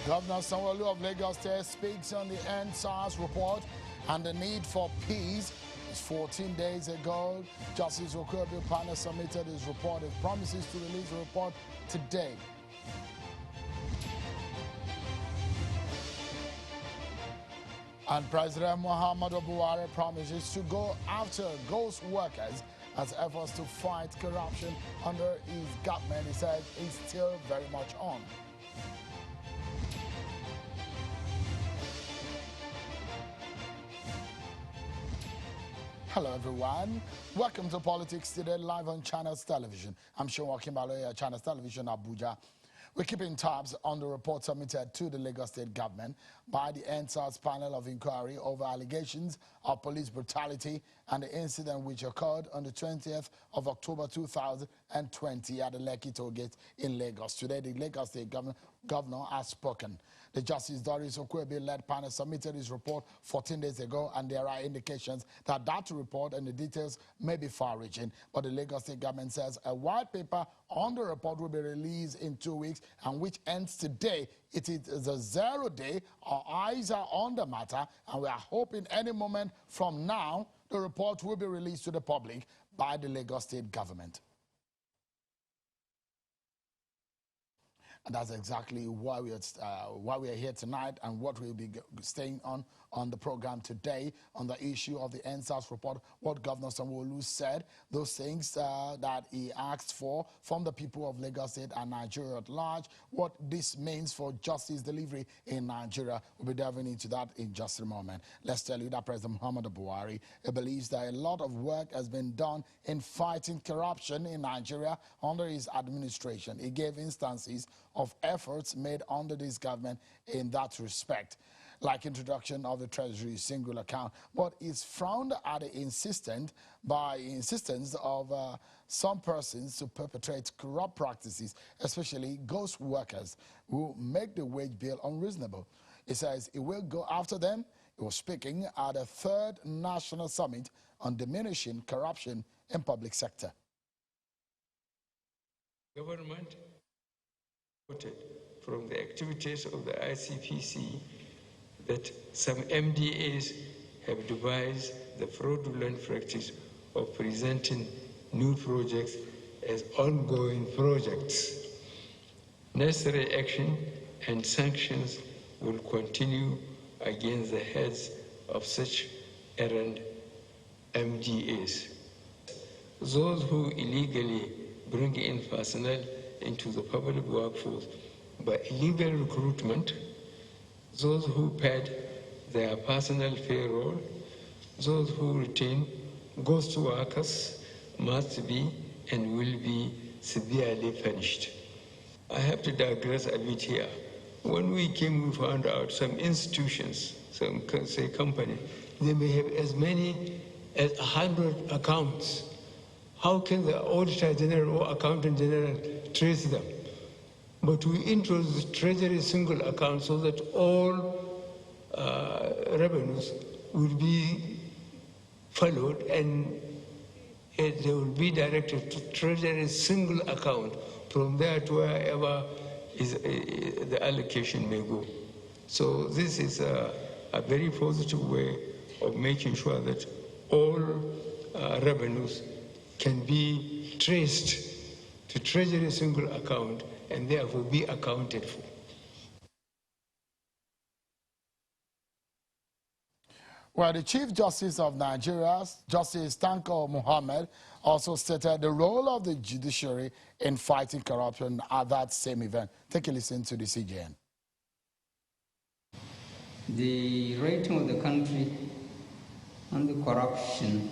Governor Sanwo-Olu of Lagos State speaks on the NSAS report and the need for peace. It's 14 days ago, Justice Okobi panel submitted his report. It promises to release the report today. And President Muhammadu Buhari promises to go after ghost workers as efforts to fight corruption under his government, he said, is still very much on. Hello everyone, welcome to Politics Today live on Channels Television. I'm Seun Wakimbaloya, Channels Television, Abuja. We're keeping tabs on the report submitted to the Lagos State government by the NSAS panel of inquiry over allegations of police brutality and the incident which occurred on the 20th of October 2020 at the Lekki toll gate in Lagos. Today, the Lagos State governor has spoken. The Justice Doris Okoebe-led panel submitted his report 14 days ago, and there are indications that that report and the details may be far-reaching. But the Lagos State government says a white paper on the report will be released in 2 weeks, and which ends today. It is a 0 day. Our eyes are on the matter, and we are hoping any moment from now the report will be released to the public by the Lagos State government. And that's exactly why we are here tonight and what we'll be staying on the program today on the issue of the NSAS report, what Governor Sanwo-Olu said, those things that he asked for from the people of Lagos State and Nigeria at large, what this means for justice delivery in Nigeria. We'll be delving into that in just a moment. Let's tell you that President Muhammadu Buhari believes that a lot of work has been done in fighting corruption in Nigeria under his administration. He gave instances of efforts made under this government in that respect, like introduction of the Treasury single account, but is frowned at the insistence of some persons to perpetrate corrupt practices, especially ghost workers who make the wage bill unreasonable. He says he will go after them. He was speaking at a third national summit on diminishing corruption in public sector. Government from the activities of the ICPC that some MDAs have devised the fraudulent practice of presenting new projects as ongoing projects. Necessary action and sanctions will continue against the heads of such errant MDAs. Those who illegally bring in personnel into the public workforce by illegal recruitment, those who paid their personal payroll, those who retain ghost workers must be and will be severely punished. I have to digress a bit here. When we came, we found out some institutions, some say company, they may have as many as 100 accounts. How can the Auditor General or Accountant General trace them? But we introduced Treasury single account so that all revenues will be followed and they will be directed to Treasury single account. From there to wherever the allocation may go. So this is a very positive way of making sure that all revenues can be traced to Treasury single account and therefore be accounted for. Well, the Chief Justice of Nigeria, Justice Tanko Muhammad, also stated the role of the judiciary in fighting corruption at that same event. Take a listen to the CJN. The rating of the country on the Corruption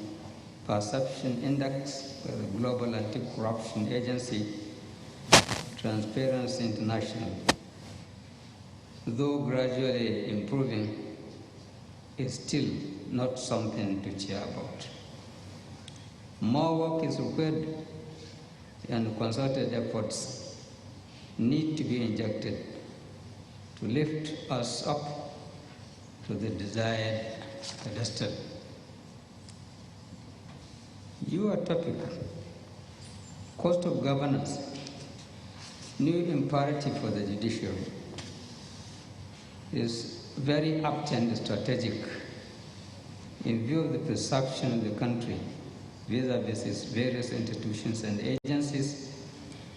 Perception Index by the Global Anti-Corruption Agency, Transparency International, though gradually improving, is still not something to cheer about. More work is required and concerted efforts need to be injected to lift us up to the desired pedestal. Your topic, cost of governance, new imperative for the judiciary, is very apt and strategic in view of the perception of the country vis-a-vis its various institutions and agencies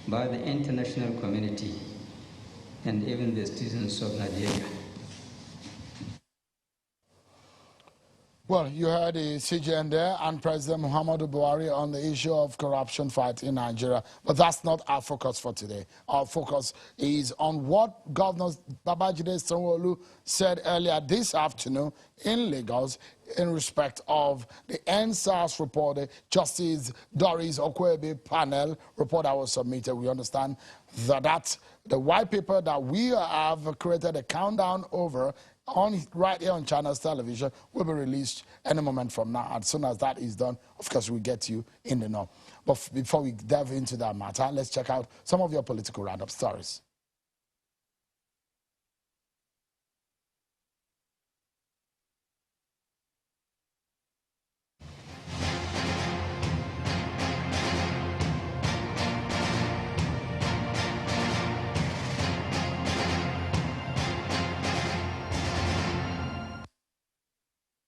by the international community and even the citizens of Nigeria. Well, you heard the CGN there and President Muhammadu Buhari on the issue of corruption fight in Nigeria. But that's not our focus for today. Our focus is on what Governor Babajide Sanwo-Olu said earlier this afternoon in Lagos in respect of the NSAS report, the Justice Doris Okwebe panel report that was submitted. We understand that the white paper that we have created a countdown over right here on Channels Television will be released any moment from now. As soon as that is done, of course, we'll get you in the know. But before we delve into that matter, let's check out some of your political roundup stories.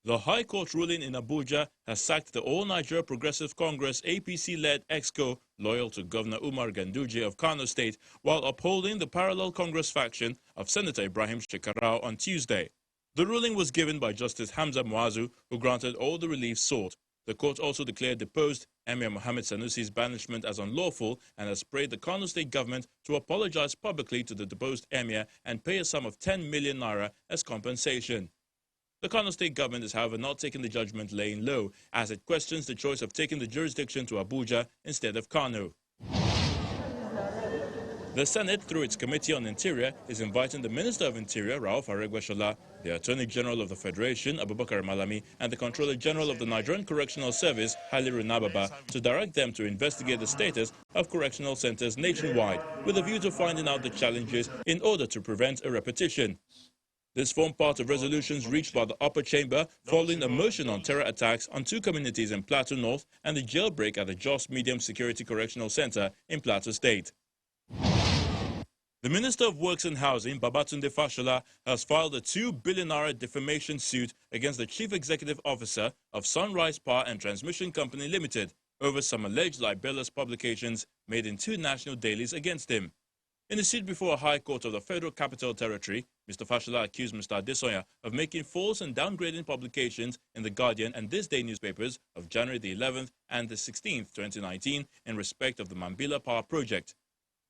The High Court ruling in Abuja has sacked the All Nigeria Progressive Congress APC-led EXCO loyal to Governor Umar Ganduje of Kano State, while upholding the parallel Congress faction of Senator Ibrahim Shekarau on Tuesday. The ruling was given by Justice Hamza Muazu, who granted all the relief sought. The court also declared deposed Emir Mohammed Sanusi's banishment as unlawful and has prayed the Kano State government to apologize publicly to the deposed Emir and pay a sum of 10 million naira as compensation. The Kano State government is, however, not taking the judgment laying low, as it questions the choice of taking the jurisdiction to Abuja instead of Kano. The Senate, through its Committee on Interior, is inviting the Minister of Interior, Rauf Aregbesola, the Attorney General of the Federation, Abubakar Malami, and the Controller General of the Nigerian Correctional Service, Haliru Nababa, to direct them to investigate the status of correctional centers nationwide, with a view to finding out the challenges in order to prevent a repetition. This formed part of resolutions reached by the upper chamber following a motion on terror attacks on 2 communities in Plateau North and the jailbreak at the Jos Medium Security Correctional Center in Plateau State. The Minister of Works and Housing, Babatunde Fashola, has filed a 2 billion naira defamation suit against the Chief Executive Officer of Sunrise Power and Transmission Company Limited over some alleged libelous publications made in 2 national dailies against him. In a suit before a High Court of the Federal Capital Territory, Mr. Fashola accused Mr. Adesoya of making false and downgrading publications in The Guardian and This Day newspapers of January the 11th and the 16th, 2019, in respect of the Mambila Power Project.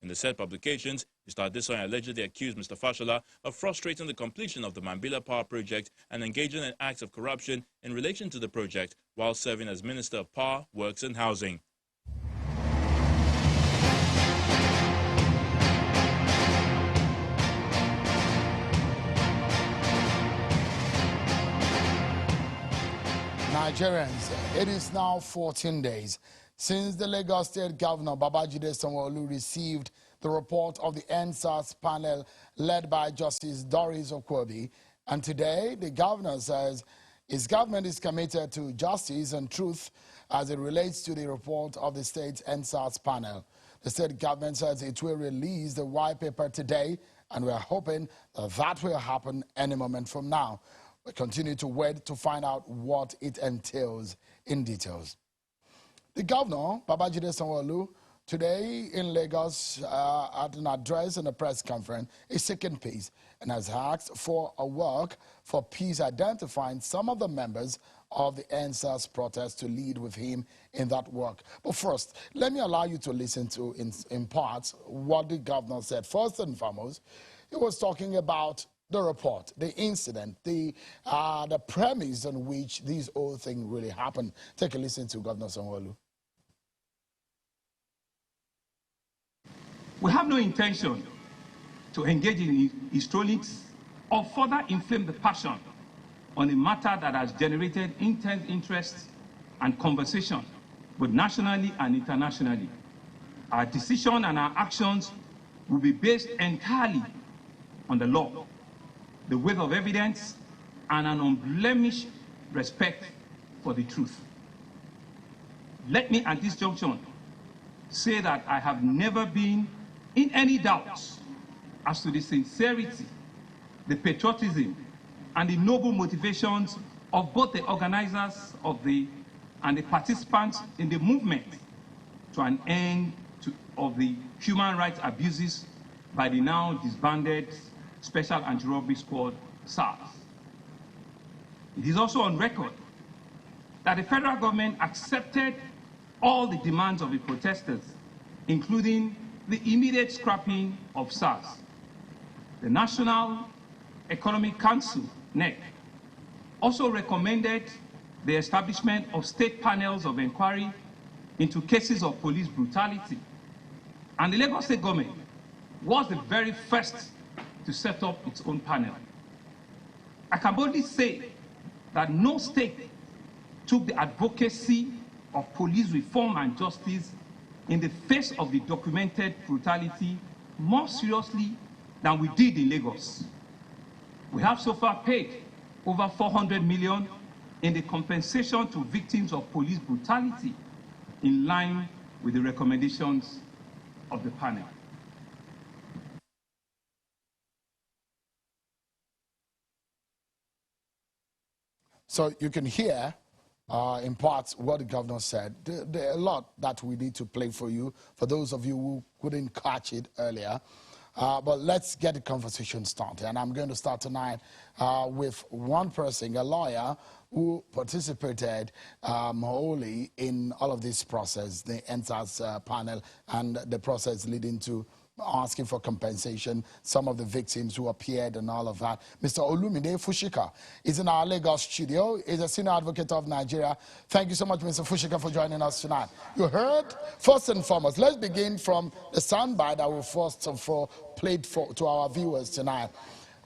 In the said publications, Mr. Adesoya allegedly accused Mr. Fashola of frustrating the completion of the Mambila Power Project and engaging in acts of corruption in relation to the project while serving as Minister of Power, Works and Housing. Nigerians, it is now 14 days since the Lagos State Governor Babajide Sanwo-Olu received the report of the NSAS panel led by Justice Doris Okwebe. And today, the governor says his government is committed to justice and truth as it relates to the report of the state's NSAS panel. The state government says it will release the white paper today, and we are hoping that will happen any moment from now. We continue to wait to find out what it entails in details. The governor, Babajide Sanwo-Olu, today in Lagos at an address and a press conference is seeking peace and has asked for a work for peace, identifying some of the members of the NSAS protest to lead with him in that work. But first, let me allow you to listen to, in parts, what the governor said. First and foremost, he was talking about the report, the incident, the premise on which this whole thing really happened. Take a listen to Governor Sanwo-Olu. We have no intention to engage in histrionics or further inflame the passion on a matter that has generated intense interest and conversation both nationally and internationally. Our decision and our actions will be based entirely on the law, the weight of evidence, and an unblemished respect for the truth. Let me at this junction say that I have never been in any doubt as to the sincerity, the patriotism and the noble motivations of both the organizers and the participants in the movement to an end of the human rights abuses by the now disbanded Special Anti-Robbery Squad, SARS. It is also on record that the federal government accepted all the demands of the protesters, including the immediate scrapping of SARS. The National Economic Council, NEC, also recommended the establishment of state panels of inquiry into cases of police brutality. And the Lagos State government was the very first to set up its own panel. I can boldly say that no state took the advocacy of police reform and justice in the face of the documented brutality more seriously than we did in Lagos. We have so far paid over 400 million in the compensation to victims of police brutality in line with the recommendations of the panel. So you can hear in parts what the governor said. There are a lot that we need to play for you, for those of you who couldn't catch it earlier. But let's get the conversation started. And I'm going to start tonight with one person, a lawyer, who participated wholly in all of this process, the NSAS panel, and the process leading to asking for compensation, some of the victims who appeared and all of that. Mr. Olumide Fushika is in our Lagos studio. He's a senior advocate of Nigeria. Thank you so much, Mr. Fushika, for joining us tonight. You heard, first and foremost, let's begin from the soundbite that we first of all played to our viewers tonight.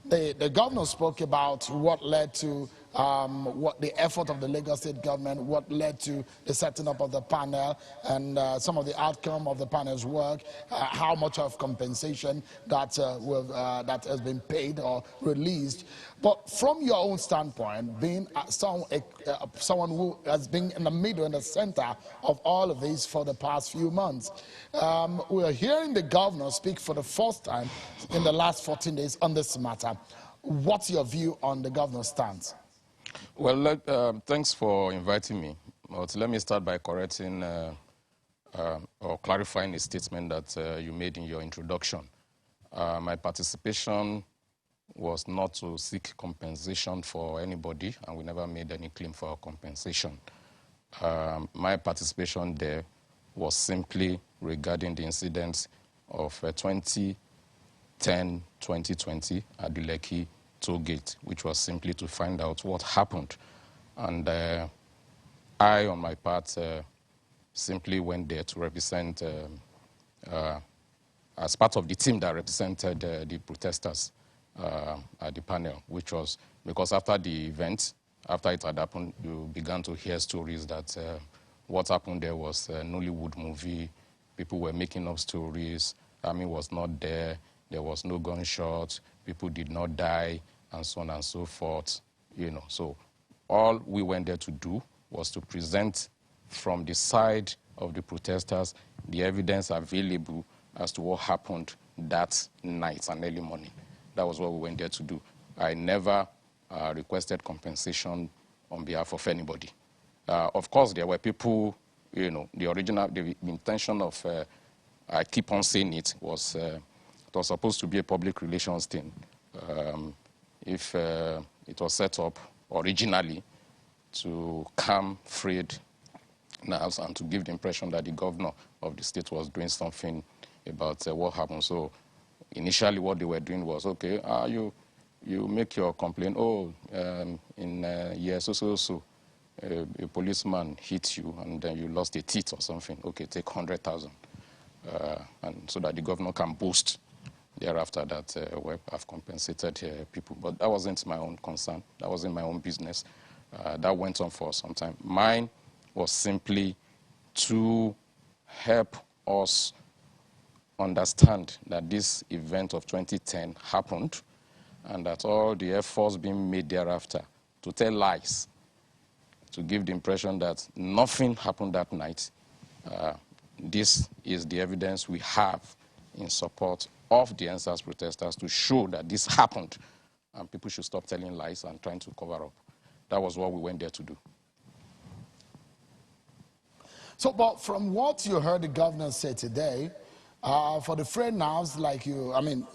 The governor spoke about what led to what the effort of the Lagos State government, what led to the setting up of the panel, and some of the outcome of the panel's work, how much of compensation that has been paid or released. But from your own standpoint, being someone who has been in the middle and the center of all of this for the past few months, we are hearing the governor speak for the first time in the last 14 days on this matter. What's your view on the governor's stance? Well, thanks for inviting me. But let me start by correcting or clarifying a statement that you made in your introduction. My participation was not to seek compensation for anybody, and we never made any claim for compensation. My participation there was simply regarding the incidents of 2010-2020 at the Lekki toll gate, which was simply to find out what happened. And I, on my part, simply went there to represent, as part of the team that represented the protesters at the panel, which was because after the event, after it had happened, you began to hear stories that what happened there was a Nollywood movie, people were making up stories, army was not there, there was no gunshot, people did not die, and so on and so forth, you know. So all we went there to do was to present from the side of the protesters the evidence available as to what happened that night and early morning. That was what we went there to do. I never requested compensation on behalf of anybody. Of course, there were people, you know, the intention of, I keep on saying it was supposed to be a public relations thing. If it was set up originally to calm frayed nerves and to give the impression that the governor of the state was doing something about what happened. So initially what they were doing was, okay, you make your complaint, in year so, a policeman hit you and then you lost a teeth or something. Okay, take 100,000. And so that the governor can boast thereafter that I've compensated people. But that wasn't my own concern. That wasn't my own business. That went on for some time. Mine was simply to help us understand that this event of 2010 happened and that all the efforts being made thereafter to tell lies, to give the impression that nothing happened that night. This is the evidence we have in support of the NSAS protesters to show that this happened. and people should stop telling lies and trying to cover up. That was what we went there to do. So, but from what you heard the governor say today, for the frayed nerves, like you, I mean,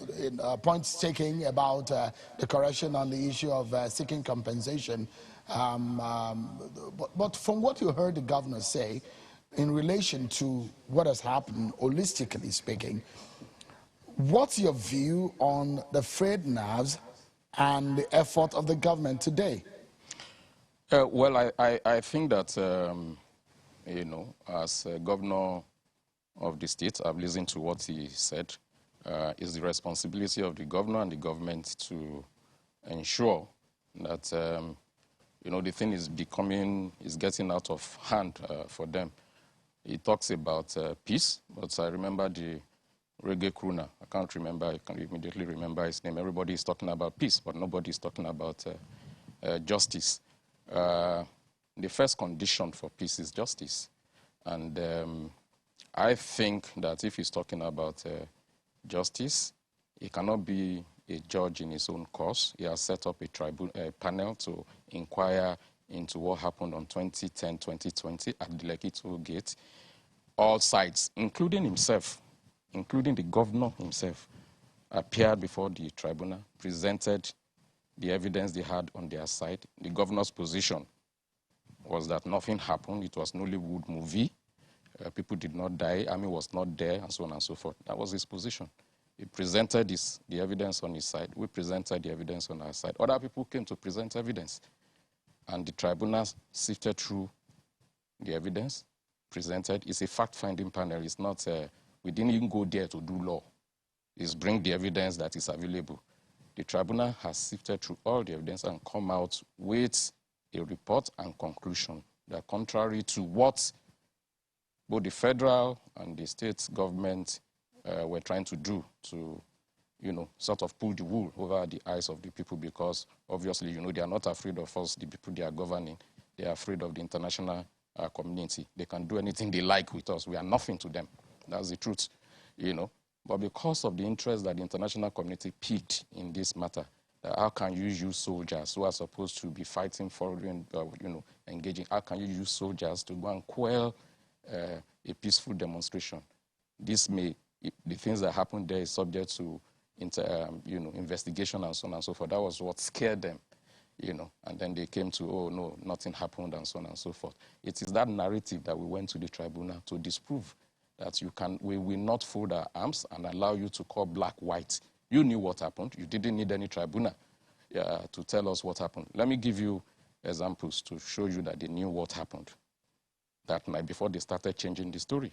points taking about the correction on the issue of seeking compensation, but from what you heard the governor say, in relation to what has happened, holistically speaking, what's your view on the frayed nerves and the effort of the government today? Well, I think that, you know, as governor of the state, I've listened to what he said. It's the responsibility of the governor and the government to ensure that, you know, the thing is getting out of hand for them. He talks about peace, but I remember the reggae crooner. I can't remember, I can immediately remember his name. Everybody is talking about peace, but nobody is talking about justice. The first condition for peace is justice. And I think that if he's talking about justice, he cannot be a judge in his own cause. He has set up a panel to inquire into what happened on 2010-2020 at the Lekki toll gate. All sides, including himself, including the governor himself, appeared before the tribunal, presented the evidence they had on their side. The governor's position was that nothing happened. It was an Nollywood movie. People did not die. Army was not there, and so on and so forth. That was his position. He presented the evidence on his side. We presented the evidence on our side. Other people came to present evidence. And the tribunal sifted through the evidence, presented. It's a fact-finding panel. It's not, we didn't even go there to do law. It's bring the evidence that is available. The tribunal has sifted through all the evidence and come out with a report and conclusion that contrary to what both the federal and the state government were trying to do to, you know, sort of pull the wool over the eyes of the people, because obviously, you know, they are not afraid of us, the people they are governing. They are afraid of the international community. They can do anything they like with us. We are nothing to them. That's the truth, you know. But because of the interest that the international community piqued in this matter, how can you use soldiers who are supposed to be fighting for, you know, engaging? How can you use soldiers to go and quell a peaceful demonstration? This may, the things that happened there is subject to, you know, investigation and so on and so forth. That was what scared them, you know. And then they came to, oh no, nothing happened and so on and so forth. It is that narrative that we went to the tribunal to disprove, that we will not fold our arms and allow you to call black white. You knew what happened. You didn't need any tribunal to tell us what happened. Let me give you examples to show you that they knew what happened that night before they started changing the story.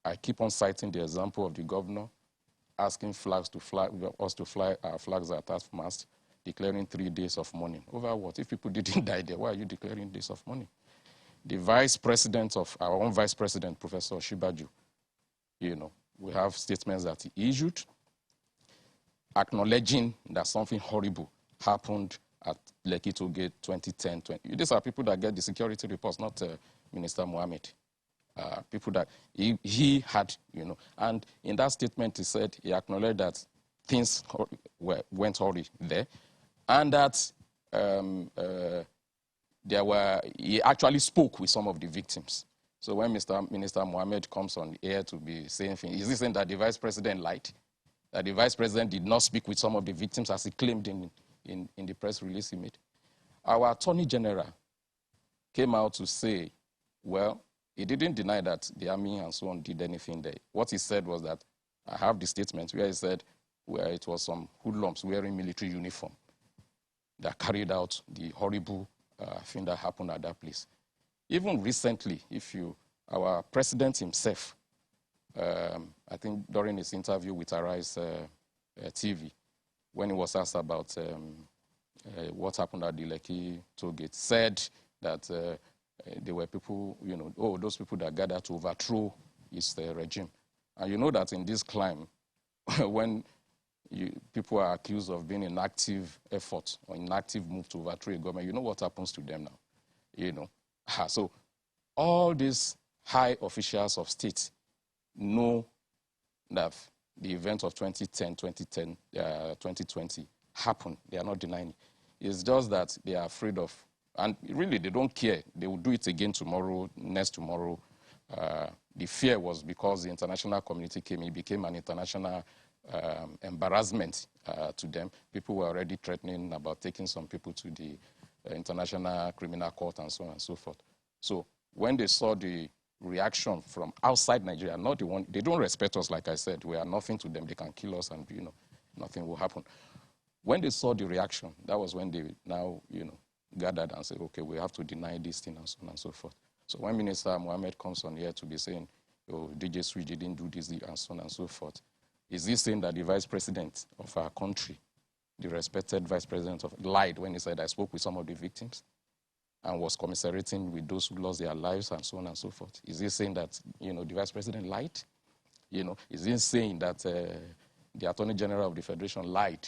I keep on citing the example of the governor asking us to fly our flags at half-mast, declaring 3 days of mourning. Over what? If people didn't die there, why are you declaring days of mourning? The vice president of our own vice president, Professor Shibaju, you know, we have statements that he issued acknowledging that something horrible happened at Lekki toll gate 2010. These are people that get the security reports, not Minister Mohammed. People that he had, you know. And in that statement, he said he acknowledged that things went horribly there, and that he actually spoke with some of the victims. So when Minister Mohammed comes on the air to be saying things, is he saying that the vice president lied? That the vice president did not speak with some of the victims as he claimed in the press release he made? Our attorney general came out to say, well, he didn't deny that the army and so on did anything there. What he said was that, I have the statement where he said, where it was some hoodlums wearing military uniform that carried out the horrible thing that happened at that place. Even recently, our president himself, I think during his interview with Arise TV, when he was asked about what happened at the Lekki toll gate, said that there were people, you know, oh, those people that gathered to overthrow his regime. And you know that in this climb, when people are accused of being in active effort or in active move to overthrow a government, you know what happens to them now, you know. So all these high officials of state know that the event of 2020 happened. They are not denying it. It's just that they are afraid of, and really they don't care. They will do it again tomorrow, next tomorrow. The fear was because the international community came, it became an international embarrassment to them. People were already threatening about taking some people to the International Criminal Court and so on and so forth. So when they saw the reaction from outside Nigeria, not the one, they don't respect us, like I said. We are nothing to them. They can kill us and, nothing will happen. When they saw the reaction, that was when they now, gathered and said, okay, we have to deny this thing and so on and so forth. So when Minister Mohammed comes on here to be saying, oh, DJ Switch didn't do this and so on and so forth, is he saying that the vice president of our country, the respected vice president, lied when he said, I spoke with some of the victims and was commiserating with those who lost their lives and so on and so forth? Is he saying that, the vice president lied? Is he saying that the Attorney General of the Federation lied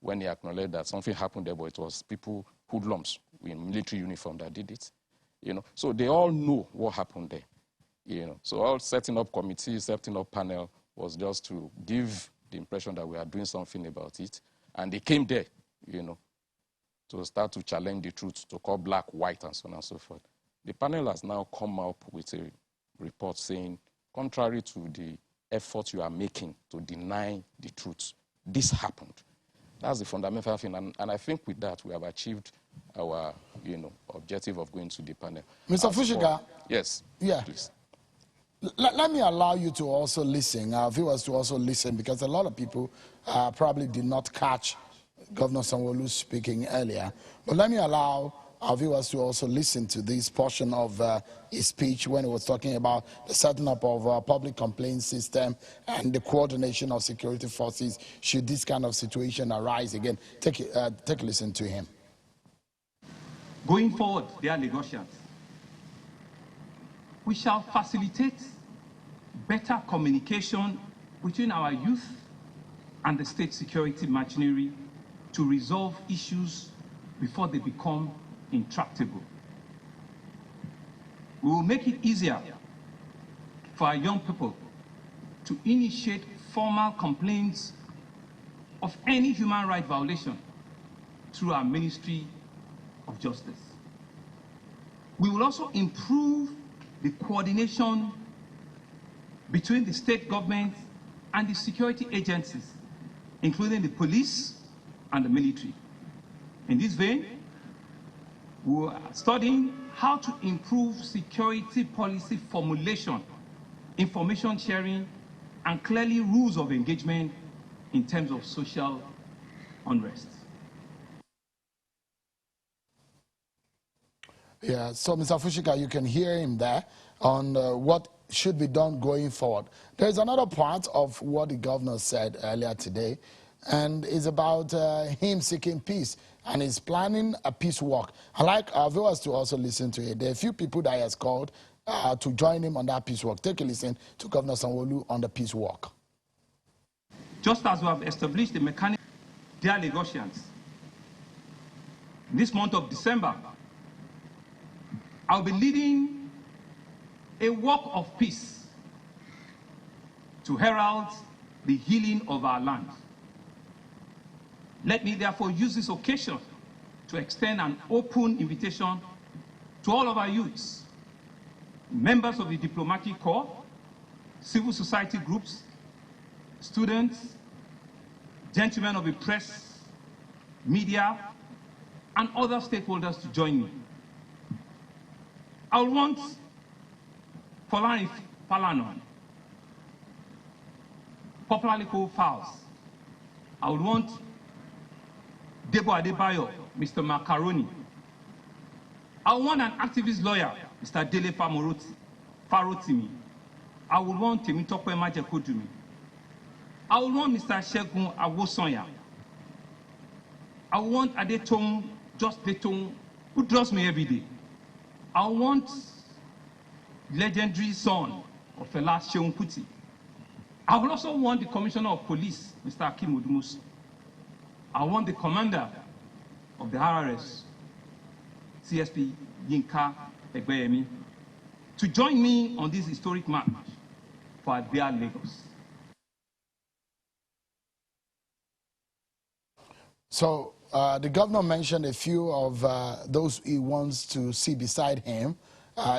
when he acknowledged that something happened there, but it was people, hoodlums in military uniform that did it? So they all know what happened there. So all setting up committees, setting up panel was just to give the impression that we are doing something about it. And they came there, to start to challenge the truth, to call black, white, and so on and so forth. The panel has now come up with a report saying, contrary to the effort you are making to deny the truth, this happened. That's the fundamental thing. And I think with that, we have achieved our, objective of going to the panel. Mr. Fushika. Yes, yeah. Please. Let me allow you to also listen, our viewers to also listen, because a lot of people probably did not catch Governor Sanwo-Olu speaking earlier. But let me allow our viewers to also listen to this portion of his speech when he was talking about the setting up of a public complaint system and the coordination of security forces should this kind of situation arise again. Take a listen to him. Going forward, dear Lagosians, we shall facilitate better communication between our youth and the state security machinery to resolve issues before they become intractable. We will make it easier for our young people to initiate formal complaints of any human rights violation through our Ministry of Justice. We will also improve the coordination between the state government and the security agencies, including the police and the military. In this vein, we are studying how to improve security policy formulation, information sharing, and clearly rules of engagement in terms of social unrest. Yeah, so Mr. Fushika, you can hear him there on what should be done going forward. There's another part of what the governor said earlier today, and it's about him seeking peace, and he's planning a peace walk. I'd like our viewers to also listen to it. There are a few people that he has called to join him on that peace walk. Take a listen to Governor Sanwo-Olu on the peace walk. Just as we have established the mechanism, dear Lagosians, this month of December, I'll be leading a walk of peace to herald the healing of our land. Let me therefore use this occasion to extend an open invitation to all of our youths, members of the diplomatic corps, civil society groups, students, gentlemen of the press, media, and other stakeholders to join me. I want Polani Palanon, popularly called Fowls. I would want Debo Adebayo, Mr. Macaroni. I want an activist lawyer, Mr. Dele Farotimi. I would want Temitope Majekodumi. I would want Mr. Seun Awosonya. I want Adetong, just Detong, who draws me every day. I want legendary son of Fela Seun Kuti. I will also want the Commissioner of Police, Mr. Akim Odumosu. I want the Commander of the RRS, CSP Yinka Egbeyemi, to join me on this historic march for our dear Lagos. So the governor mentioned a few of those he wants to see beside him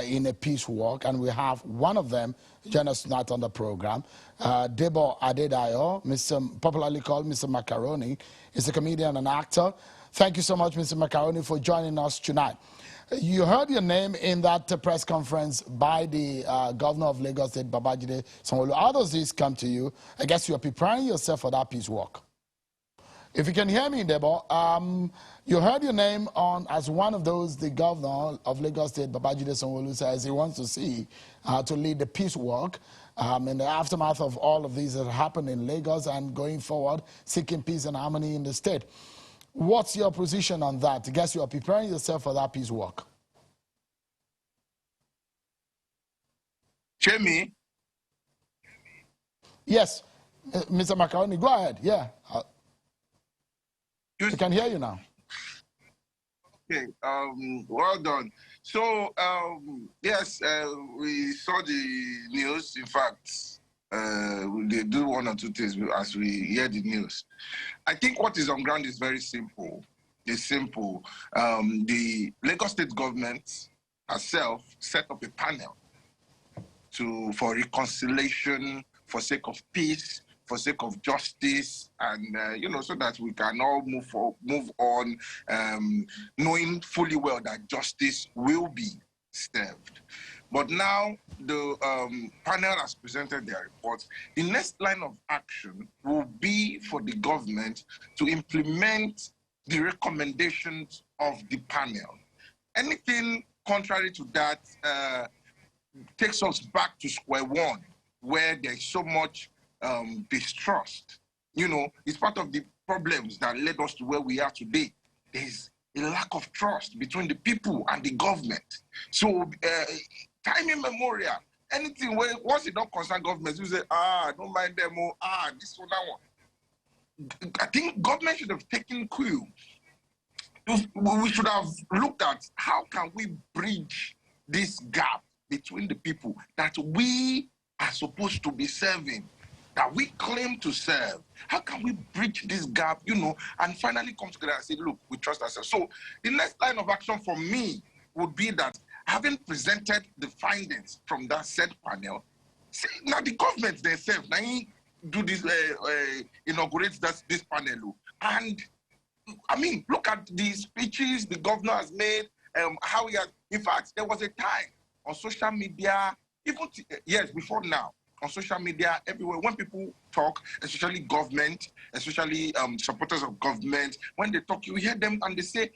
in a peace walk, and we have one of them join us tonight on the program. Debo Adedayo, popularly called Mr. Macaroni, is a comedian and actor. Thank you so much, Mr. Macaroni, for joining us tonight. You heard your name in that press conference by the governor of Lagos State, Babajide Sanwo-Olu. How does this come to you? I guess you're preparing yourself for that peace walk. If you can hear me, Debo, you heard your name on as one of those the governor of Lagos State, Babajide Sanwo-Olu, says he wants to see to lead the peace walk in the aftermath of all of these that happened in Lagos and going forward, seeking peace and harmony in the state. What's your position on that? I guess you are preparing yourself for that peace walk. Jamie? Yes, Mr. Macaroni, go ahead. Yeah. We can hear you now. Okay, well done. So, yes, we saw the news. In fact, they do one or two things as we hear the news. I think what is on ground is very simple. It's simple. The Lagos State government herself set up a panel for reconciliation, for sake of peace, for sake of justice, and so that we can all move on, knowing fully well that justice will be served. But now the panel has presented their report. The next line of action will be for the government to implement the recommendations of the panel. Anything contrary to that takes us back to square one, where there's so much distrust. It's part of the problems that led us to where we are today. There's a lack of trust between the people and the government. So time immemorial, anything where once it don't concern government, you say, don't mind them, this or that one. I think government should have taken cue. We should have looked at how can we bridge this gap between the people that we are supposed to be serving, that we claim to serve. How can we bridge this gap, and finally come together and say, look, we trust ourselves. So the next line of action for me would be that having presented the findings from that said panel, see, now the government themselves, now do this, inaugurate this panel. And I mean, look at the speeches the governor has made, how he has, in fact, there was a time on social media, even yes, before now, on social media, everywhere, when people talk, especially government, especially supporters of government, when they talk, you hear them and they say,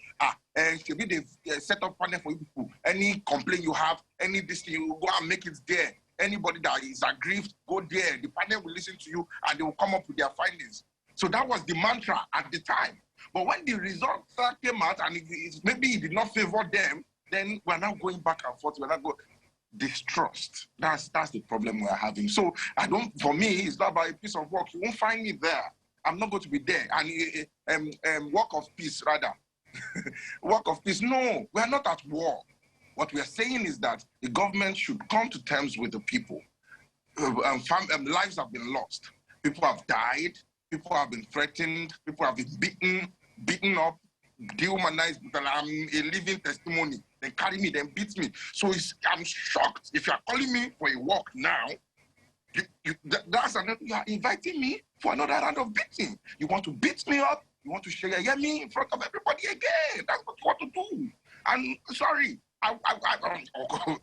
maybe they've set up panel for you people. Any complaint you have, any this thing, you go and make it there. Anybody that is aggrieved, go there. The panel will listen to you and they will come up with their findings. So that was the mantra at the time. But when the results came out and maybe it did not favor them, then we're now going back and forth. We're not going distrust. That's the problem we're having. So for me, it's not about a piece of work. You won't find me there. I'm not going to be there. And work of peace, rather. Work of peace. No, we are not at war. What we are saying is that the government should come to terms with the people. Lives have been lost. People have died. People have been threatened. People have been beaten up, dehumanized. I'm a living testimony. They carry me, then beat me. So I'm shocked. If you are calling me for a walk now, you are inviting me for another round of beating. You want to beat me up? You want to share me in front of everybody again? That's what you want to do. And sorry,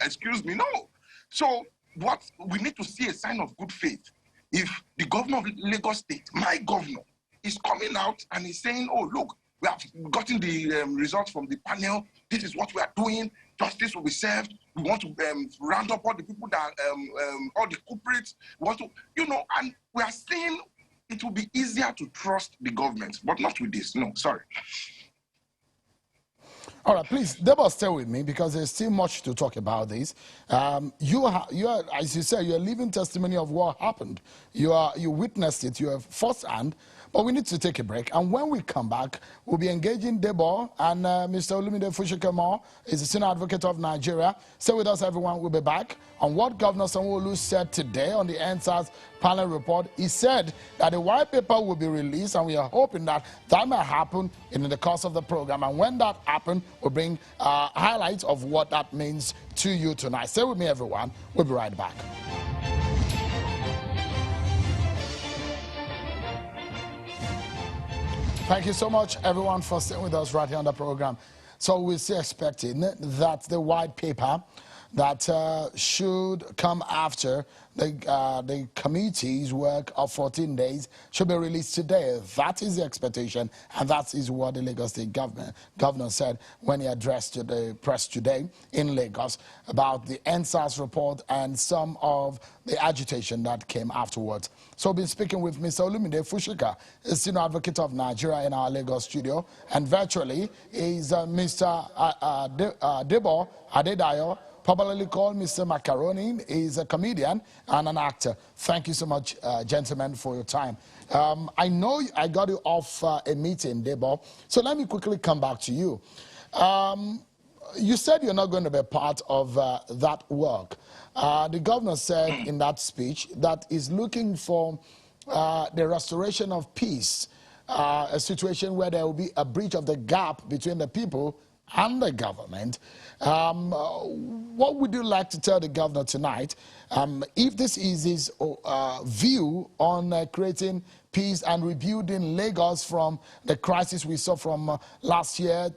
excuse me, no. So what we need to see a sign of good faith. If the governor of Lagos State, my governor, is coming out and is saying, oh, look, we have gotten the results from the panel. This is what we are doing. Justice will be served. We want to round up all the people that, all the culprits. We want to, and we are saying it will be easier to trust the government, but not with this. No, sorry. All right, please, Debo, stay with me because there's still much to talk about this. You are, as you said, you're a living testimony of what happened. You witnessed it, you have firsthand. But we need to take a break. And when we come back, we'll be engaging Debo and Mr. Olumide Fushikemo is the senior advocate of Nigeria. Stay with us, everyone. We'll be back on what Governor Sanwo-Olu said today on the NSAS panel report. He said that the white paper will be released, and we are hoping that that may happen in the course of the program. And when that happens, we'll bring highlights of what that means to you tonight. Stay with me, everyone. We'll be right back. Thank you so much, everyone, for staying with us right here on the program. So we're still expecting that the white paper that should come after the committee's work of 14 days should be released today. That is the expectation, and that is what the Lagos State governor said when he addressed to the press today in Lagos about the NSAS report and some of the agitation that came afterwards. So we've been speaking with Mr. Olumide Fushika, a senior advocate of Nigeria in our Lagos studio, and virtually is Mr. Debo Adedayo, popularly called Mr. Macaroni. Is a comedian and an actor. Thank you so much, gentlemen, for your time. I know I got you off a meeting, Debo, so let me quickly come back to you. You said you're not going to be part of that work. The governor said in that speech that he's looking for the restoration of peace, a situation where there will be a bridge of the gap between the people and the government. What would you like to tell the governor tonight if this is his view on creating peace and rebuilding Lagos from the crisis we saw from last year,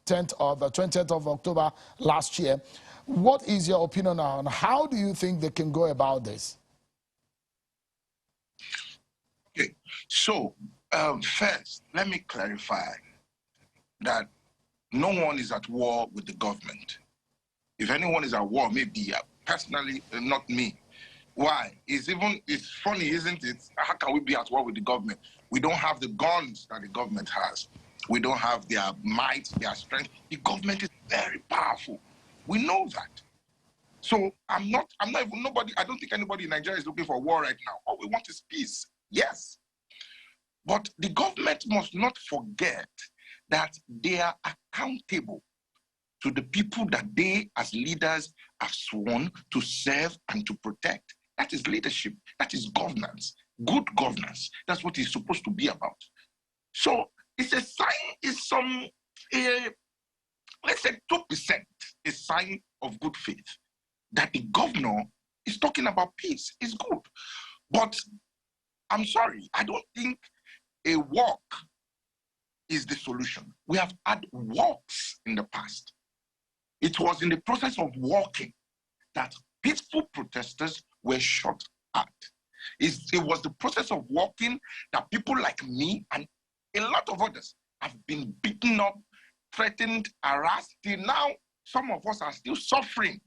20th of October last year? What is your opinion on how do you think they can go about this? Okay, so first, let me clarify that no one is at war with the government. If anyone is at war, maybe personally, not me. Why? It's funny, isn't it? How can we be at war with the government? We don't have the guns that the government has. We don't have their might, their strength. The government is very powerful. We know that. So I'm not even nobody. I don't think anybody in Nigeria is looking for war right now. All we want is peace. Yes. But the government must not forget that they are accountable to the people that they as leaders have sworn to serve and to protect. That is leadership. That is governance. Good governance. That's what it's supposed to be about. So it's a sign, let's say 2%, a sign of good faith that the governor is talking about peace. It's good. But I'm sorry, I don't think a walk is the solution. We have had walks in the past. It was in the process of walking that peaceful protesters were shot at. It was the process of walking that people like me and a lot of others have been beaten up, threatened, harassed. Till now, some of us are still suffering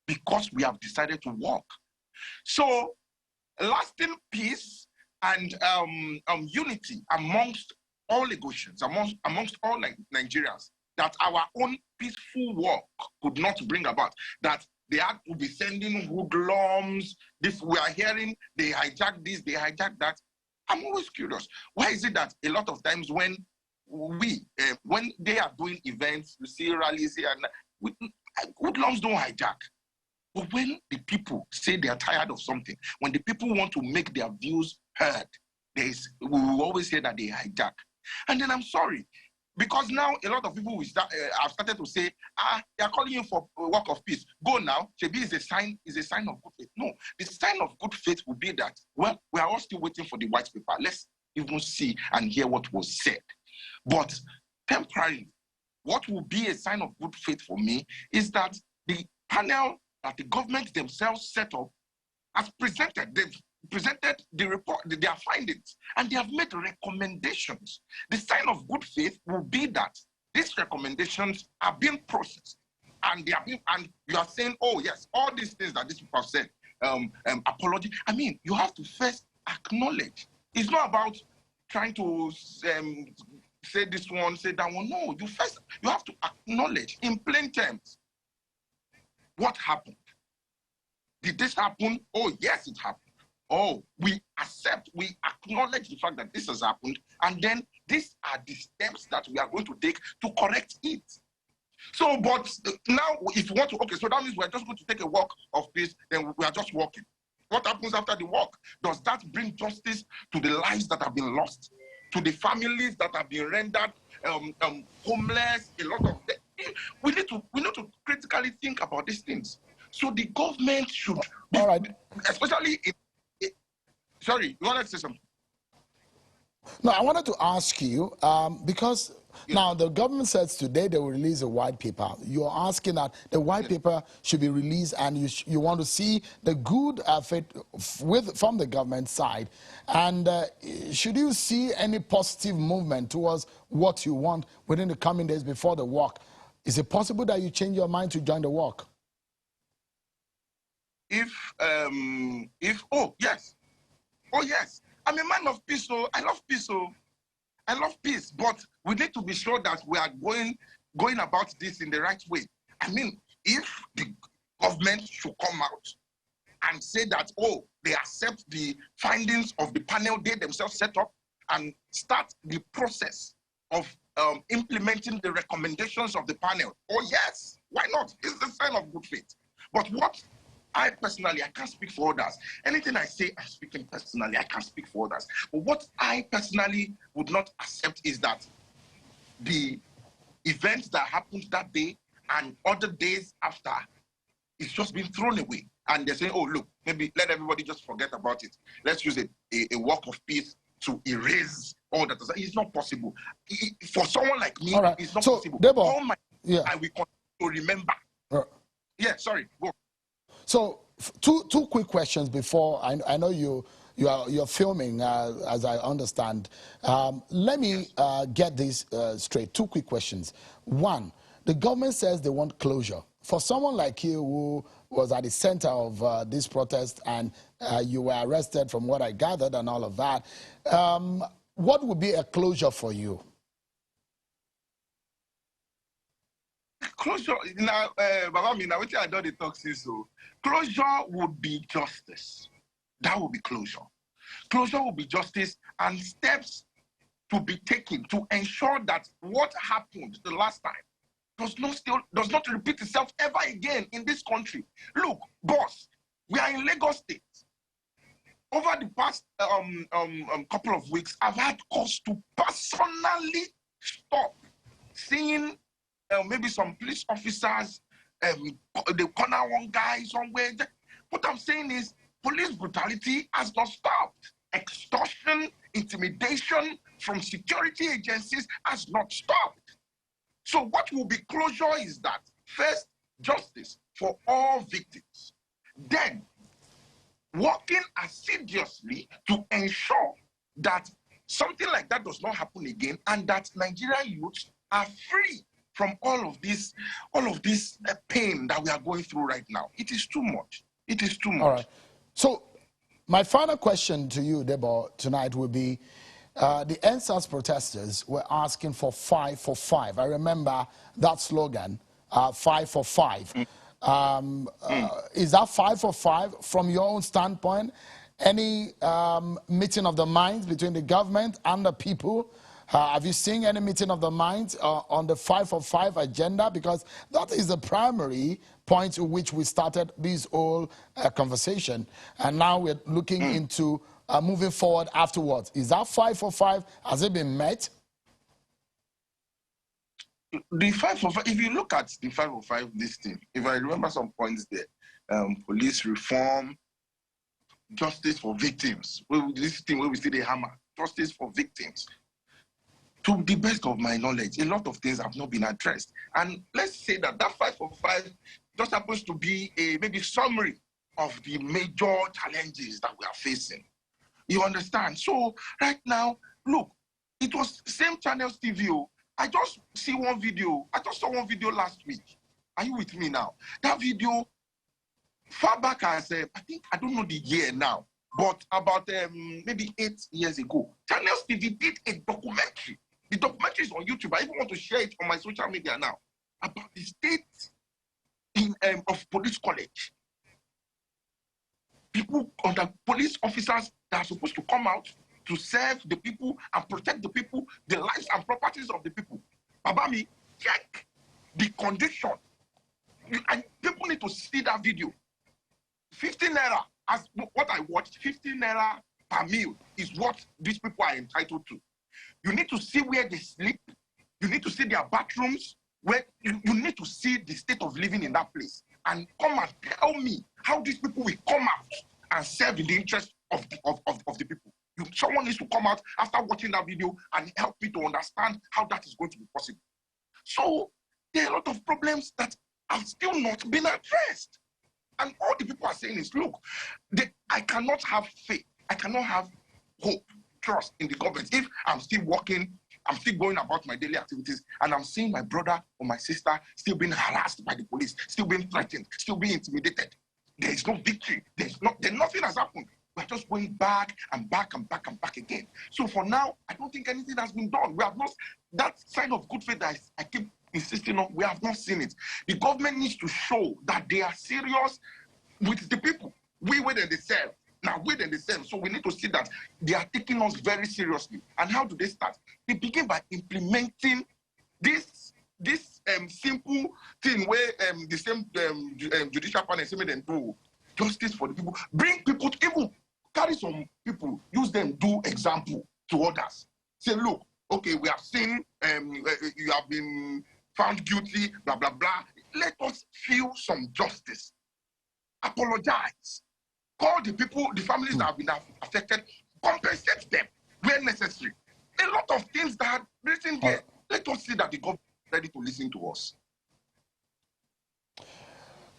because we have decided to walk. So, lasting peace and unity amongst all Lagosians, amongst all Nigerians, that our own peaceful walk could not bring about, that they had to be sending hoodlums, this we are hearing, they hijack this, they hijack that. I'm always curious. Why is it that a lot of times when they are doing events, you see rallies here, and hoodlums don't hijack. But when the people say they are tired of something, when the people want to make their views heard, we will always say that they hijack. And then I'm sorry, because now a lot of people have started to say, they are calling you for a work of peace. Go now. Shebi is a sign of good faith. No, the sign of good faith will be that, well, we are all still waiting for the white paper. Let's even see and hear what was said. But temporarily, what will be a sign of good faith for me is that the panel that the government themselves set up has presented. They've presented the report, their findings, and they have made recommendations. The sign of good faith will be that these recommendations are being processed, and and you are saying, oh yes, all these things that these people have said, apology. I mean, you have to first acknowledge. It's not about trying to say this one, say that one. No, you have to acknowledge in plain terms what happened. Did this happen? Oh yes, it happened. oh, we accept, we acknowledge the fact that this has happened, and then these are the steps that we are going to take to correct it. So, but now if you want to, okay, so that means we're just going to take a walk of peace, then we are just walking. What happens after the walk? Does that bring justice to the lives that have been lost, to the families that have been rendered homeless, a lot of them? We need to critically think about these things. So the government should, all right, especially sorry, you wanted to say something? No, I wanted to ask you, because now the government says today they will release a white paper. You're asking that the white paper should be released, and you want to see the good effect from the government side. And should you see any positive movement towards what you want within the coming days before the walk? Is it possible that you change your mind to join the walk? Oh, yes. Oh, yes. I'm a man of peace, so I love peace, so I love peace. But we need to be sure that we are going about this in the right way. I mean, if the government should come out and say that, oh, they accept the findings of the panel they themselves set up and start the process of implementing the recommendations of the panel, oh, yes, why not? It's the sign of good faith. But what I personally, I can't speak for others. Anything I say, I'm speaking personally. I can't speak for others. But what I personally would not accept is that the events that happened that day and other days after, it's just been thrown away. And they're saying, oh, look, maybe let everybody just forget about it. Let's use a walk of peace to erase all that. It's not possible. For someone like me, right. It's not so, possible. Debo, all my yeah. I will continue to remember. Yeah, sorry, go. So two quick questions before I know you're filming, as I understand. Let me get this straight. Two quick questions. One, the government says they want closure. For someone like you who was at the center of this protest and you were arrested from what I gathered and all of that, what would be a closure for you? Closure now, Baba, now what I do the talk so closure would be justice. That would be closure. Closure would be justice and steps to be taken to ensure that what happened the last time does not repeat itself ever again in this country. Look, boss, we are in Lagos State. Over the past couple of weeks, I've had cause to personally stop seeing maybe some police officers, they corner one guy somewhere. What I'm saying is police brutality has not stopped. Extortion, intimidation from security agencies has not stopped. So what will be closure is that, first, justice for all victims. Then, working assiduously to ensure that something like that does not happen again and that Nigerian youths are free from all of this pain that we are going through right now. It is too much. It is too much. All right. So my final question to you, Debo, tonight will be, the NSAS protesters were asking for 5 for 5. I remember that slogan, 5 for 5. Is that 5 for 5 from your own standpoint? Any meeting of the minds between the government and the people? Have you seen any meeting of the minds on the 5 for 5 agenda? Because that is the primary point to which we started this whole conversation. And now we're looking into moving forward afterwards. Is that 5 for 5? Has it been met? The 5 for 5, if you look at the 5 for 5 listing, if I remember some points there, police reform, justice for victims. This thing where we see the hammer, justice for victims. To the best of my knowledge, a lot of things have not been addressed. And let's say that 5 for 5 just happens to be a maybe summary of the major challenges that we are facing. You understand? So right now, look, it was same channels TV. I just saw one video last week. Are you with me now? That video, far back as I don't know the year now, but about maybe 8 years ago, Channels TV did a documentary. The documentary is on YouTube. I even want to share it on my social media now about the state of police college. people, under police officers that are supposed to come out to serve the people and protect the people, the lives and properties of the people. Babami, check the condition. And people need to see that video. 15 naira, as what I watched, 15 naira per meal is what these people are entitled to. You need to see where they sleep. You need to see their bathrooms. Where you need to see the state of living in that place. And come and tell me how these people will come out and serve in the interest of the people. Someone needs to come out after watching that video and help me to understand how that is going to be possible. So there are a lot of problems that have still not been addressed. And all the people are saying is, look, I cannot have faith. I cannot have hope, trust in the government if I'm still working, I'm still going about my daily activities, and I'm seeing my brother or my sister still being harassed by the police, still being threatened, still being intimidated. There is no victory. Nothing has happened. We're just going back and back and back and back again. So for now, I don't think anything has been done. We have not, that sign of good faith that I keep insisting on, we have not seen it. The government needs to show that they are serious with the people. We wait and they serve. Now wait and they serve. So we need to see that they are taking us very seriously. And how do they start? They begin by implementing this simple thing where the same judicial panel say them do justice for the people. Bring people to even carry some people, use them, do example to others. Say, look, okay, we have seen you have been found guilty, blah, blah, blah. Let us feel some justice. Apologize. Call the people, the families that have been affected, compensate them where necessary. A lot of things that are written here. Let us see that the government is ready to listen to us.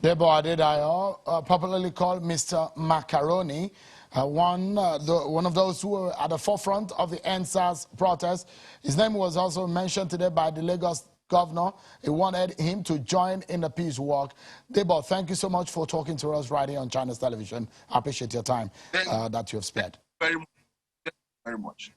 Debo Adedayo, popularly called Mr. Macaroni, one of those who were at the forefront of the NSAS protest. His name was also mentioned today by the Lagos governor. He wanted him to join in the peace walk. Debo, thank you so much for talking to us right here on China's television. I appreciate your time that you have spared. Very much. Very much.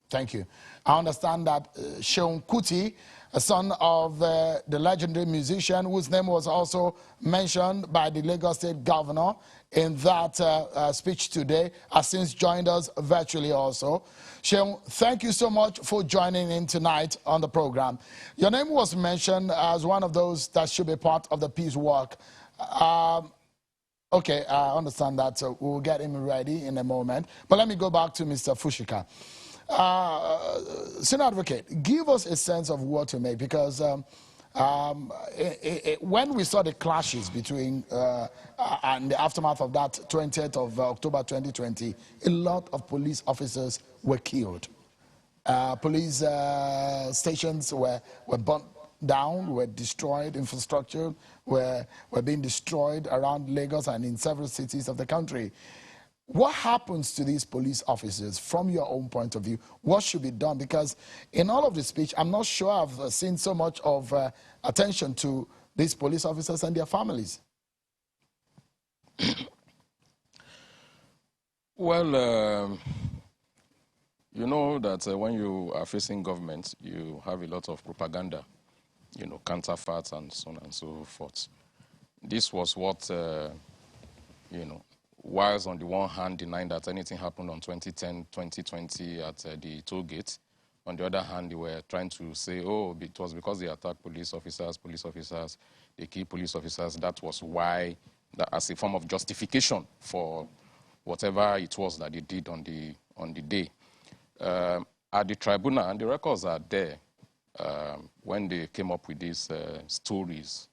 Thank you. I understand that Seun Kuti, a son of the legendary musician whose name was also mentioned by the Lagos State governor in that speech today, has since joined us virtually also. Seun, thank you so much for joining in tonight on the program. Your name was mentioned as one of those that should be part of the peace walk. Okay, I understand that, so we'll get him ready in a moment. But let me go back to Mr. Fushika. Senior Advocate, give us a sense of what to make, because when we saw the clashes between and the aftermath of that 20th of October 2020, a lot of police officers were killed. Police stations were burnt down, were destroyed, infrastructure were being destroyed around Lagos and in several cities of the country. What happens to these police officers from your own point of view? What should be done? Because in all of the speech, I'm not sure I've seen so much of attention to these police officers and their families. Well, you know that when you are facing government, you have a lot of propaganda, you know, counterfacts and so on and so forth. This was what, you know, whilst on the one hand denying that anything happened on 2010, 2020 at the toll gate, on the other hand, they were trying to say, oh, it was because they attacked police officers, they killed police officers. That was why, that as a form of justification for whatever it was that they did on the day. At the tribunal, and the records are there, when they came up with these stories,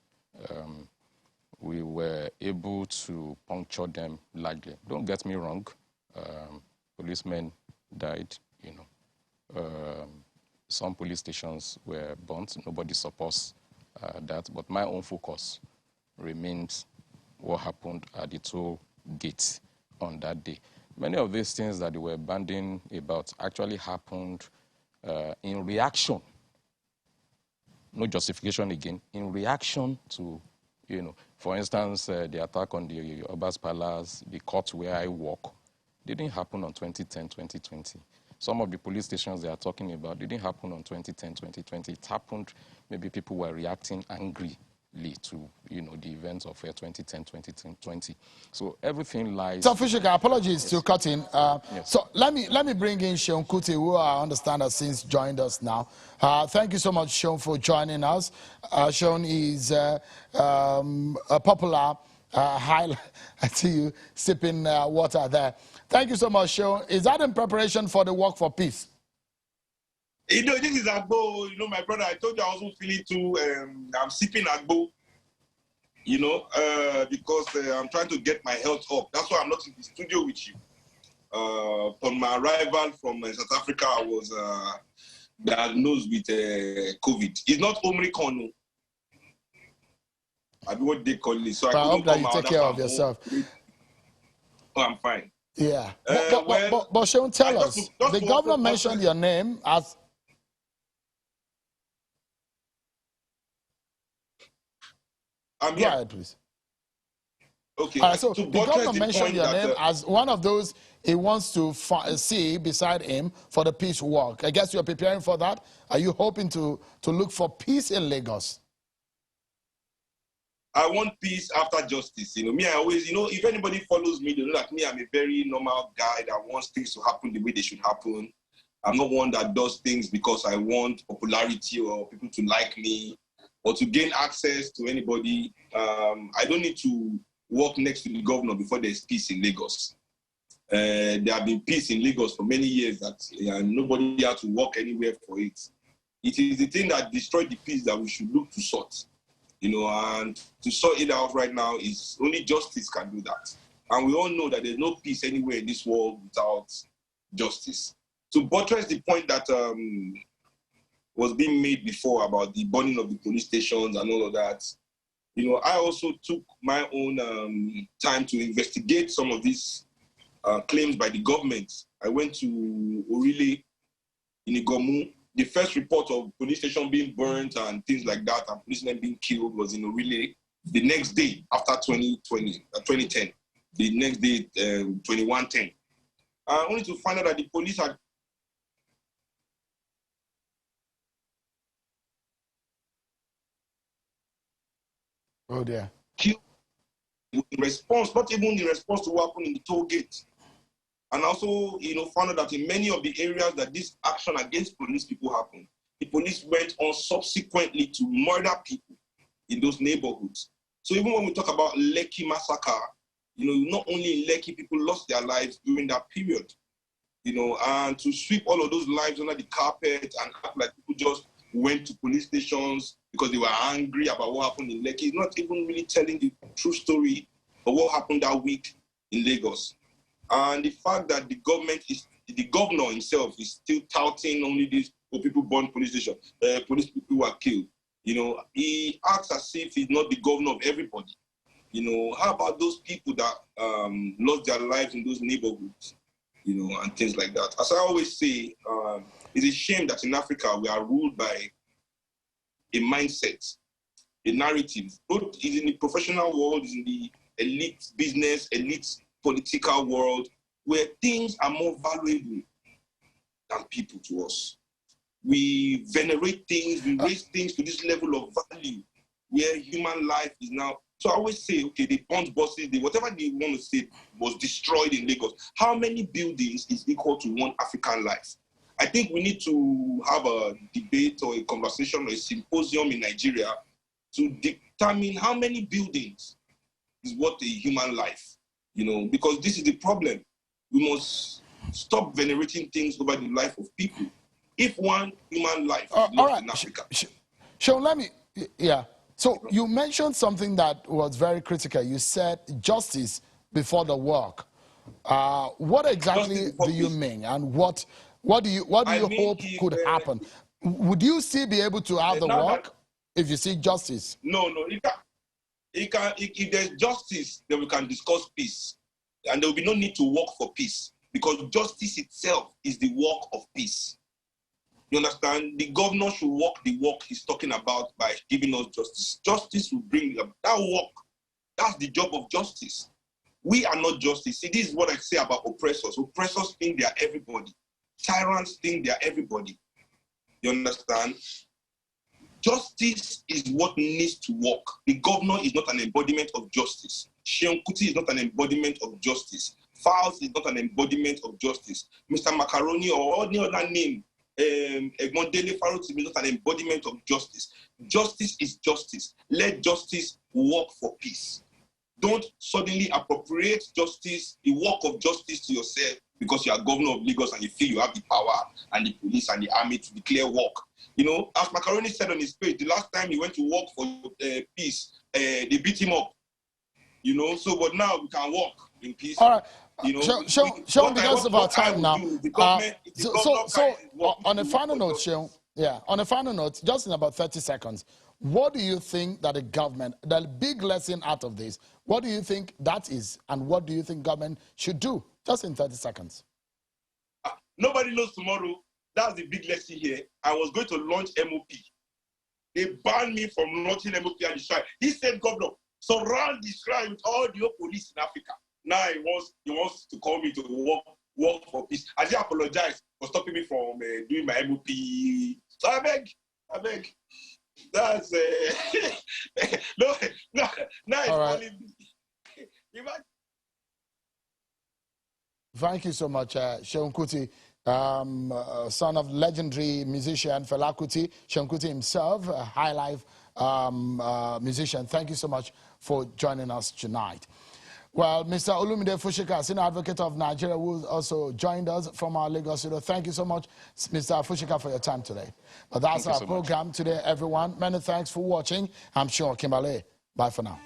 we were able to puncture them largely. Don't get me wrong, policemen died, you know. Some police stations were burnt. Nobody supports that, but my own focus remains what happened at the toll gate on that day. Many of these things that they were banding about actually happened in reaction, no justification again, in reaction to, you know, for instance, the attack on the Oba's Palace, the court where I work, didn't happen on 2010, 2020. Some of the police stations they are talking about didn't happen on 2010, 2020. It happened, maybe people were reacting angry to, the events of 2010, 2020. So everything lies... So, Fishika, apologies to cut in. Yes. So let me bring in Seun Kuti, who I understand has since joined us now. Thank you so much, Seun, for joining us. Seun is a popular I see you sipping water there. Thank you so much, Seun. Is that in preparation for the Walk for Peace? This is Agbo. My brother, I told you I wasn't feeling too, I'm sipping Agbo, because I'm trying to get my health up. That's why I'm not in the studio with you. On my arrival from South Africa, I was diagnosed with COVID. It's not Omicron. I don't know what they call it. So I hope that you take care of yourself. Oh, I'm fine. Yeah. But Seun, tell us, the governor mentioned your name as... Go ahead, please. Okay. All right, so the governor mentioned your name as one of those he wants to see beside him for the peace walk. I guess you're preparing for that. Are you hoping to look for peace in Lagos? I want peace after justice. Me, I always, if anybody follows me, they know that me, I'm a very normal guy that wants things to happen the way they should happen. I'm not one that does things because I want popularity or people to like me or to gain access to anybody. I don't need to walk next to the governor before there's peace in Lagos. There have been peace in Lagos for many years that nobody had to walk anywhere for it. It is the thing that destroyed the peace that we should look to sort. And to sort it out right now is only justice can do that. And we all know that there's no peace anywhere in this world without justice. To buttress the point that was being made before about the burning of the police stations and all of that, I also took my own time to investigate some of these claims by the government. I went to Orile in Igomu. The first report of police station being burnt and things like that, and policemen being killed, was in Orile. The next day, after 2010, the next day, 2110. Only to find out that the police had killed in response, not even in response to what happened in the toll gate. And also, found out that in many of the areas that this action against police people happened, the police went on subsequently to murder people in those neighborhoods. So even when we talk about Lekki massacre, not only in Lekki, people lost their lives during that period, and to sweep all of those lives under the carpet and act like people just went to police stations because they were angry about what happened in Lekki, is not even really telling the true story of what happened that week in Lagos. And the fact that the governor himself is still touting only these people burn police station, police people were killed. He acts as if he's not the governor of everybody. How about those people that lost their lives in those neighborhoods, and things like that. As I always say, it's a shame that in Africa we are ruled by a mindset, a narrative. Both is in the professional world, is in the elite business, elite political world, where things are more valuable than people to us. We venerate things, we raise things to this level of value where human life is now. So I always say, okay, the punch buses, whatever they want to say was destroyed in Lagos. How many buildings is equal to one African life? I think we need to have a debate or a conversation or a symposium in Nigeria to determine how many buildings is what a human life. Because this is the problem. We must stop venerating things over the life of people. If one human life is lost in Africa. Seun, So you mentioned something that was very critical. You said justice before the work. What exactly do you mean? And what do you hope could happen? Would you still be able to have the work if you see justice? No. If there's justice, then we can discuss peace. And there will be no need to work for peace because justice itself is the work of peace. You understand? The governor should walk the walk he's talking about by giving us justice. Justice will bring that work. That's the job of justice. We are not justice. See, this is what I say about oppressors. Oppressors think they are everybody. Tyrants think they are everybody. You understand? Justice is what needs to work. The governor is not an embodiment of justice. Seun Kuti is not an embodiment of justice. Files is not an embodiment of justice. Mr. Macaroni or any other name, Egmondele Faroti is not an embodiment of justice. Justice is justice. Let justice work for peace. Don't suddenly appropriate justice, the work of justice to yourself because you are governor of Lagos and you feel you have the power and the police and the army to declare war. You know, as Macaroni said on his page, the last time he went to work for peace, they beat him up. You know, so but now we can walk in peace. All right. You know, Seun, because of our time now. So on a final note, Seun, on a final note, just in about 30 seconds, what do you think that the government, the big lesson out of this, what do you think that is, and what do you think government should do? Just in 30 seconds. Nobody knows tomorrow. That's the big lesson here. I was going to launch MOP. They banned me from launching MOP at the shrine. He said, Governor, surround the shrine with all the police in Africa. Now he wants to call me to work for peace. I just apologize for stopping me from doing my MOP. So I beg. That's no. Now he's calling me. Thank you so much, Seun Kuti, son of legendary musician Fela Kuti. Seun Kuti himself, a high life musician. Thank you so much for joining us tonight. Well, Mr. Olumide Fushika, senior advocate of Nigeria, who also joined us from our Lagos studio. Thank you so much, Mr. Fushika, for your time today. But that's our program today, everyone. Many thanks for watching. I'm Seun Kimbale. Bye for now.